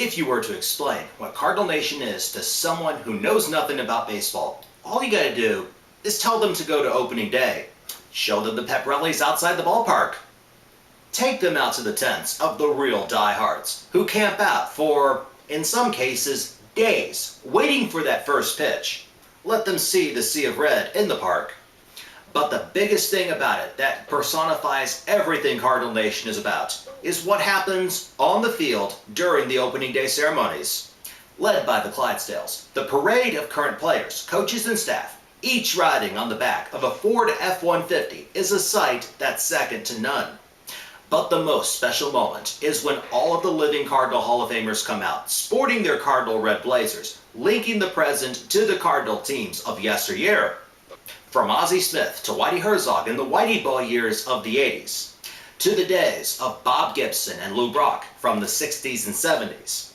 If you were to explain what Cardinal Nation is to someone who knows nothing about baseball, all you gotta do is tell them to go to opening day, show them the pep rallies outside the ballpark, take them out to the tents of the real diehards who camp out for, in some cases, days, waiting for that first pitch. Let them see the sea of red in the park. But the biggest thing about it that personifies everything Cardinal Nation is about is what happens on the field during the opening day ceremonies. Led by the Clydesdales, the parade of current players, coaches, and staff, each riding on the back of a Ford F-150, is a sight that's second to none. But the most special moment is when all of the living Cardinal Hall of Famers come out, sporting their Cardinal red blazers, linking the present to the Cardinal teams of yesteryear. From Ozzie Smith to Whitey Herzog in the Whitey Ball years of the 80s, to the days of Bob Gibson and Lou Brock from the 60s and 70s.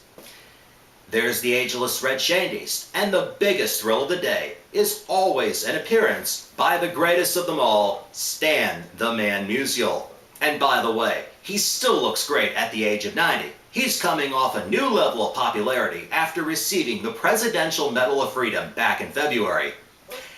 There's the ageless Red Shandies, and the biggest thrill of the day is always an appearance by the greatest of them all, Stan the Man Musial. And by the way, he still looks great at the age of 90. He's coming off a new level of popularity after receiving the Presidential Medal of Freedom back in February.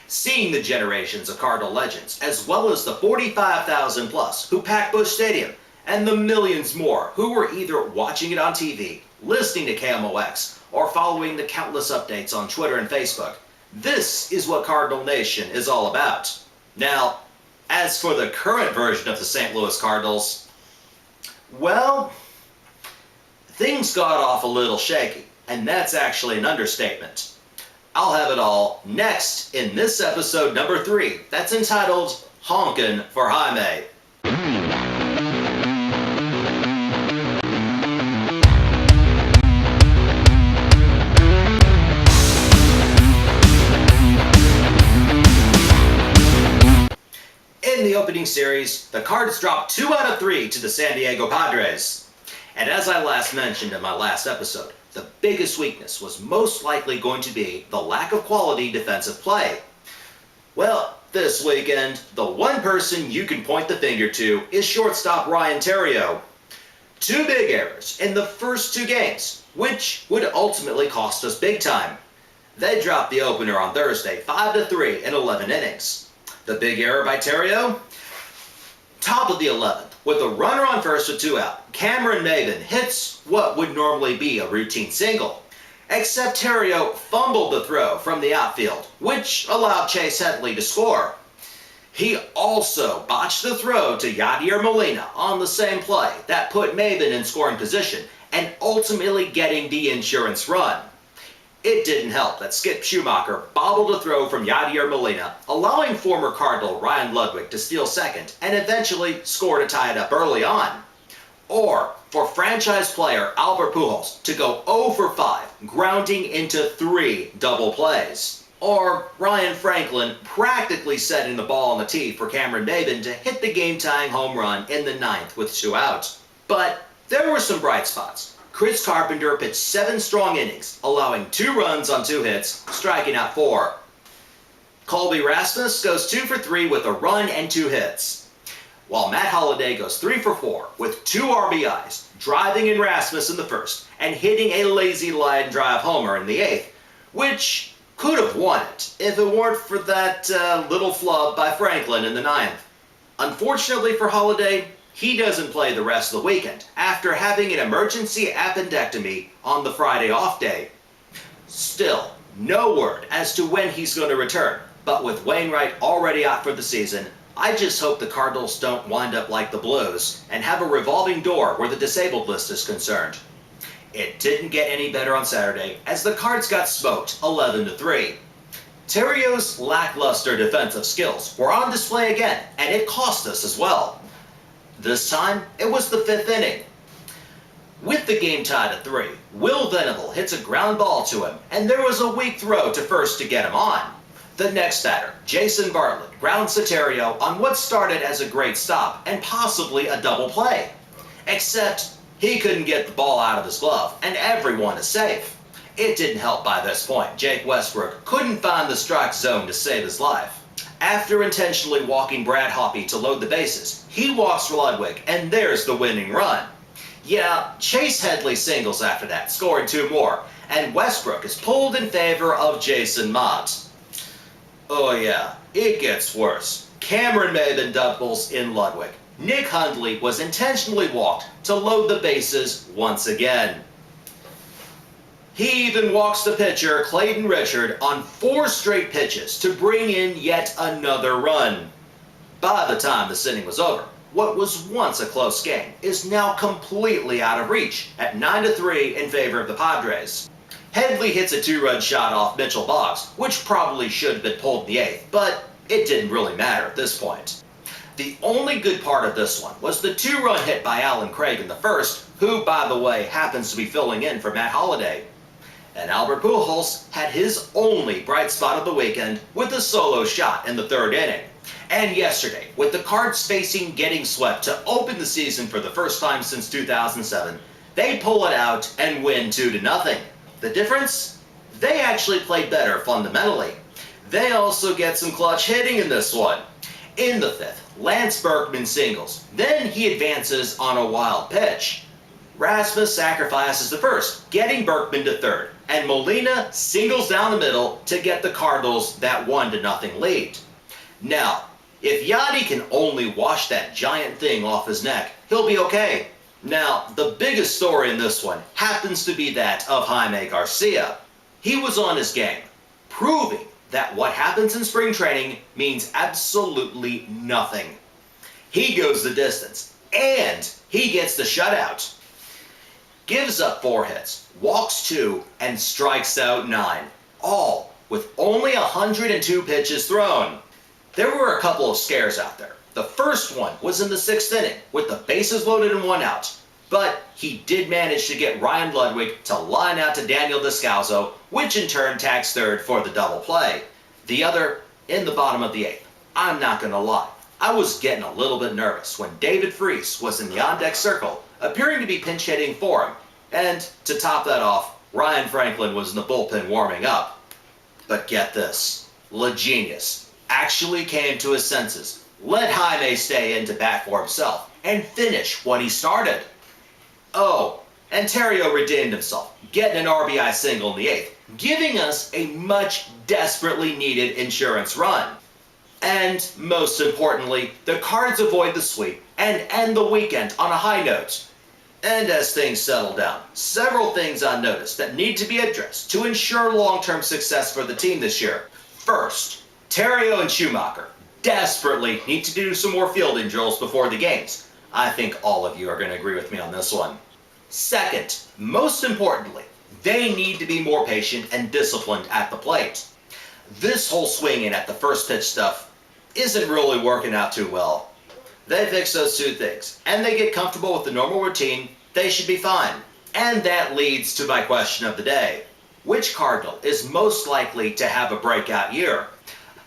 Seeing the generations of Cardinal legends, as well as the 45,000 plus who packed Busch Stadium, and the millions more who were either watching it on TV, listening to KMOX, or following the countless updates on Twitter and Facebook. This is what Cardinal Nation is all about. Now, as for the current version of the St. Louis Cardinals, well, things got off a little shaky, and that's actually an understatement. I'll have it all next in this episode number 3 that's entitled Honkin for Jaime. In the opening series, the Cards dropped 2 out of 3 to the San Diego Padres. And as I last mentioned in my last episode, the biggest weakness was most likely going to be the lack of quality defensive play. Well, this weekend, the one person you can point the finger to is shortstop Ryan Theriot. 2 big errors in the first 2 games, which would ultimately cost us big time. They dropped the opener on Thursday 5-3 in 11 innings. The big error by Theriot? Top of the 11th, with a runner on first with 2 out, Cameron Maybin hits what would normally be a routine single. Except Theriot fumbled the throw from the outfield, which allowed Chase Headley to score. He also botched the throw to Yadier Molina on the same play that put Maybin in scoring position and ultimately getting the insurance run. It didn't help that Skip Schumacher bobbled a throw from Yadier Molina, allowing former Cardinal Ryan Ludwig to steal second and eventually score to tie it up early on. Or for franchise player Albert Pujols to go 0 for 5, grounding into 3 double plays. Or Ryan Franklin practically setting the ball on the tee for Cameron Maybin to hit the game-tying home run in the 9th with 2 out. But there were some bright spots. Chris Carpenter pitched 7 strong innings, allowing 2 runs on 2 hits, striking out 4. Colby Rasmus goes 2 for 3 with a run and 2 hits, while Matt Holliday goes 3 for 4 with 2 RBIs, driving in Rasmus in the first and hitting a lazy line drive homer in the 8th, which could have won it if it weren't for that little flub by Franklin in the 9th. Unfortunately for Holliday, he doesn't play the rest of the weekend after having an emergency appendectomy on the Friday off day. Still, no word as to when he's going to return, but with Wainwright already out for the season, I just hope the Cardinals don't wind up like the Blues and have a revolving door where the disabled list is concerned. It didn't get any better on Saturday as the Cards got smoked 11-3. Theriot's lackluster defensive skills were on display again, and it cost us as well. This time, it was the 5th inning. With the game tied at 3, Will Venable hits a ground ball to him, and there was a weak throw to first to get him on. The next batter, Jason Bartlett, grounds to Theriot on what started as a great stop and possibly a double play. Except, he couldn't get the ball out of his glove, and everyone is safe. It didn't help by this point. Jake Westbrook couldn't find the strike zone to save his life. After intentionally walking Brad Hoppe to load the bases, he walks Ludwig, and there's the winning run. Yeah, Chase Headley singles after that, scoring 2 more, and Westbrook is pulled in favor of Jason Mott. Oh yeah, it gets worse. Cameron Maben doubles in Ludwig. Nick Hundley was intentionally walked to load the bases once again. He even walks the pitcher, Clayton Richard, on 4 straight pitches to bring in yet another run. By the time this inning was over, what was once a close game is now completely out of reach at 9-3 in favor of the Padres. Headley hits a 2-run shot off Mitchell Boggs, which probably should have been pulled in the 8th, but it didn't really matter at this point. The only good part of this one was the 2-run hit by Alan Craig in the 1st, who, by the way, happens to be filling in for Matt Holliday. And Albert Pujols had his only bright spot of the weekend with a solo shot in the 3rd inning. And yesterday, with the Cards facing getting swept to open the season for the first time since 2007, they pull it out and win 2-0. The difference? They actually played better fundamentally. They also get some clutch hitting in this one. In the 5th, Lance Berkman singles. Then he advances on a wild pitch. Rasmus sacrifices the 1st, getting Berkman to 3rd, and Molina singles down the middle to get the Cardinals that 1-0 lead. Now, if Yadi can only wash that giant thing off his neck, he'll be okay. Now, the biggest story in this one happens to be that of Jaime Garcia. He was on his game, proving that what happens in spring training means absolutely nothing. He goes the distance, and he gets the shutout. Gives up 4 hits, walks 2, and strikes out 9, all with only 102 pitches thrown. There were a couple of scares out there. The first one was in the 6th inning, with the bases loaded and 1 out. But he did manage to get Ryan Ludwig to line out to Daniel Descalso, which in turn tags 3rd for the double play. The other in the bottom of the 8th. I'm not gonna lie, I was getting a little bit nervous when David Freese was in the on-deck circle, appearing to be pinch hitting for him. And to top that off, Ryan Franklin was in the bullpen warming up. But get this, Le Genius actually came to his senses, let Jaime stay in to bat for himself, and finish what he started. Oh, and Terrio redeemed himself, getting an RBI single in the 8th, giving us a much desperately needed insurance run. And most importantly, the Cards avoid the sweep and end the weekend on a high note. And as things settle down, several things I noticed that need to be addressed to ensure long-term success for the team this year. First, Terrio and Schumacher desperately need to do some more fielding drills before the games. I think all of you are going to agree with me on this one. Second, most importantly, they need to be more patient and disciplined at the plate. This whole swinging at the first pitch stuff isn't really working out too well. They fix those 2 things, and they get comfortable with the normal routine, they should be fine. And that leads to my question of the day. Which Cardinal is most likely to have a breakout year?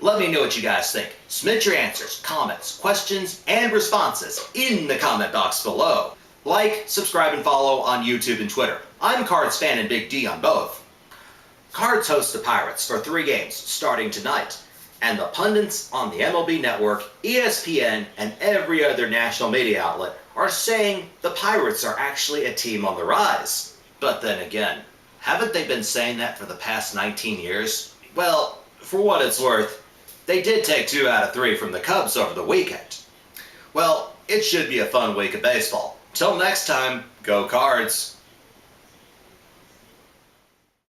Let me know what you guys think. Submit your answers, comments, questions, and responses in the comment box below. Like, subscribe, and follow on YouTube and Twitter. I'm CardsFaninBigD on both. Cards host the Pirates for 3 games starting tonight. And the pundits on the MLB Network, ESPN, and every other national media outlet are saying the Pirates are actually a team on the rise. But then again, haven't they been saying that for the past 19 years? Well, for what it's worth, they did take 2 out of 3 from the Cubs over the weekend. Well, it should be a fun week of baseball. Till next time, go Cards!